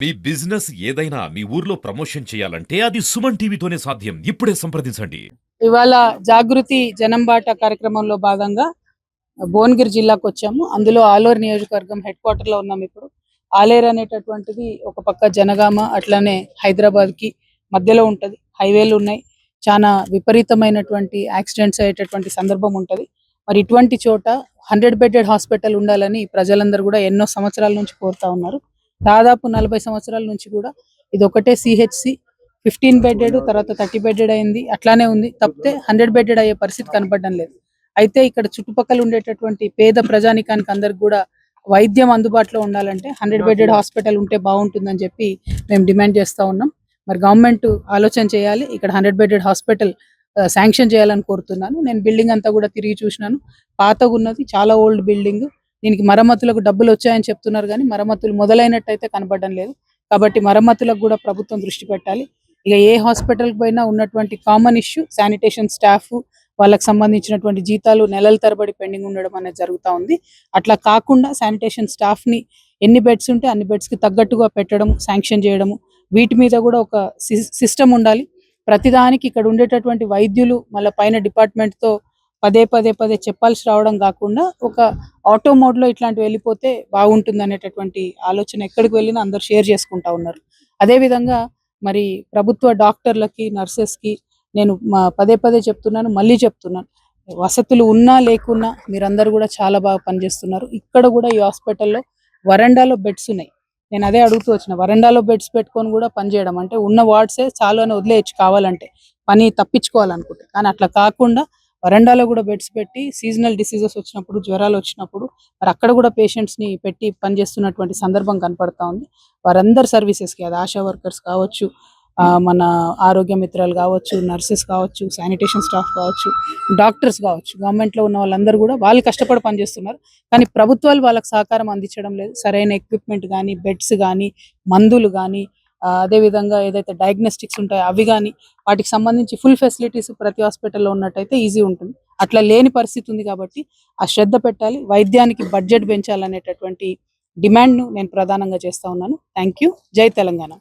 మీ business ఏదైనా మీ ఊర్లో promotion చేయాలంటే అది సుమన్ టీవీతోనే సాధ్యం. ఇప్పుడే సంప్రదించండి. ఇవాళ జాగృతి జనంబాట కార్యక్రమంలో భాగంగా భువనగిరి జిల్లాకు వచ్చాము. అందులో ఆలేరు నియోజకవర్గం హెడ్ క్వార్టర్ లో ఉన్నాం. ఇప్పుడు ఆలేరు అనేటటువంటిది ఒక పక్క జనగామ, అట్లానే హైదరాబాద్ కి మధ్యలో ఉంటది. హైవేలు ఉన్నాయి. చాలా విపరీతమైనటువంటి యాక్సిడెంట్స్ అయ్యేటటువంటి సందర్భం ఉంటది. మరి ఇటువంటి చోట 100 బెడెడ్ హాస్పిటల్ ఉండాలని ప్రజలందరూ కూడా ఎన్నో సంవత్సరాల నుంచి కోరుతా ఉన్నారు. దాదాపు 40 సంవత్సరాల నుంచి కూడా ఇది ఒకటే సిహెచ్సి 15 బెడెడ్, తర్వాత 30 బెడెడ్ అయింది. అట్లానే ఉంది తప్పితే 100 బెడెడ్ అయ్యే పరిస్థితి కనపడడం లేదు. అయితే ఇక్కడ చుట్టుపక్కల ఉండేటటువంటి పేద ప్రజానికానికి అందరికి కూడా వైద్యం అందుబాటులో ఉండాలంటే 100 బెడెడ్ హాస్పిటల్ ఉంటే బాగుంటుందని చెప్పి మేము డిమాండ్ చేస్తా ఉన్నాం. మరి గవర్నమెంట్ ఆలోచన చేయాలి. ఇక్కడ 100 బెడెడ్ హాస్పిటల్ శాంక్షన్ చేయాలని కోరుతున్నాను. నేను బిల్డింగ్ అంతా కూడా తిరిగి చూసినాను. పాతగా ఉన్నది, చాలా ఓల్డ్ బిల్డింగ్. దీనికి మరమ్మతులకు డబ్బులు వచ్చాయని చెప్తున్నారు కానీ మరమ్మతులు మొదలైనట్టయితే కనబడడం లేదు. కాబట్టి మరమ్మతులకు కూడా ప్రభుత్వం దృష్టి పెట్టాలి. ఇక ఏ హాస్పిటల్కి పోయినా ఉన్నటువంటి కామన్ ఇష్యూ శానిటేషన్ స్టాఫ్, వాళ్ళకి సంబంధించినటువంటి జీతాలు నెలల తరబడి పెండింగ్ ఉండడం అనేది జరుగుతూ ఉంది. అట్లా కాకుండా శానిటేషన్ స్టాఫ్ని ఎన్ని బెడ్స్ ఉంటే అన్ని బెడ్స్కి తగ్గట్టుగా పెట్టడం, శాంక్షన్ చేయడము, వీటి మీద కూడా ఒక సిస్టమ్ ఉండాలి. ప్రతిదానికి ఇక్కడ ఉండేటటువంటి వైద్యులు మళ్ళీ పైన డిపార్ట్మెంట్తో పదే పదే పదే చెప్పాల్సి రావడం కాకుండా ఒక ఆటో మోడ్లో ఇట్లాంటివి వెళ్ళిపోతే బాగుంటుంది అనేటటువంటి ఆలోచన ఎక్కడికి వెళ్ళినా అందరు షేర్ చేసుకుంటా ఉన్నారు. అదేవిధంగా మరి ప్రభుత్వ డాక్టర్లకి, నర్సెస్కి నేను పదే పదే చెప్తున్నాను, మళ్ళీ చెప్తున్నాను, వసతులు ఉన్నా లేకున్నా మీరందరూ కూడా చాలా బాగా పనిచేస్తున్నారు. ఇక్కడ కూడా ఈ హాస్పిటల్లో వరండాలో బెడ్స్ ఉన్నాయి. నేను అదే అడుగుతూ వచ్చిన, వరండాలో బెడ్స్ పెట్టుకొని కూడా పనిచేయడం అంటే ఉన్న వార్డ్సే చాలు అని వదిలేయచ్చు కావాలంటే, పని తప్పించుకోవాలనుకుంటే. కానీ అట్లా కాకుండా వరండాలో కూడా బెడ్స్ పెట్టి సీజనల్ డిసీజెస్ వచ్చినప్పుడు, జ్వరాలు వచ్చినప్పుడు మరి అక్కడ కూడా పేషెంట్స్ని పెట్టి పనిచేస్తున్నటువంటి సందర్భం కనపడతా ఉంది. వారందరి సర్వీసెస్కి, అది ఆశా వర్కర్స్ కావచ్చు, మన ఆరోగ్య మిత్రాలు కావచ్చు, నర్సెస్ కావచ్చు, శానిటేషన్ స్టాఫ్ కావచ్చు, డాక్టర్స్ కావచ్చు, గవర్నమెంట్లో ఉన్న వాళ్ళందరూ కూడా వాళ్ళు కష్టపడి పనిచేస్తున్నారు. కానీ ప్రభుత్వాలు వాళ్ళకి సహకారం అందించడం లేదు. సరైన ఎక్విప్మెంట్ కానీ, బెడ్స్ కానీ, మందులు కానీ, అదేవిధంగా ఏదైతే డయాగ్నోస్టిక్స్ ఉంటాయో అవి కానీ, వాటికి సంబంధించి ఫుల్ ఫెసిలిటీస్ ప్రతి హాస్పిటల్లో ఉన్నట్టయితే ఈజీ ఉంటుంది. అట్లా లేని పరిస్థితి ఉంది. కాబట్టి ఆ శ్రద్ధ పెట్టాలి. వైద్యానికి బడ్జెట్ పెంచాలనేటటువంటి డిమాండ్ను నేను ప్రధానంగా చేస్తా ఉన్నాను. Thank you. జై తెలంగాణ.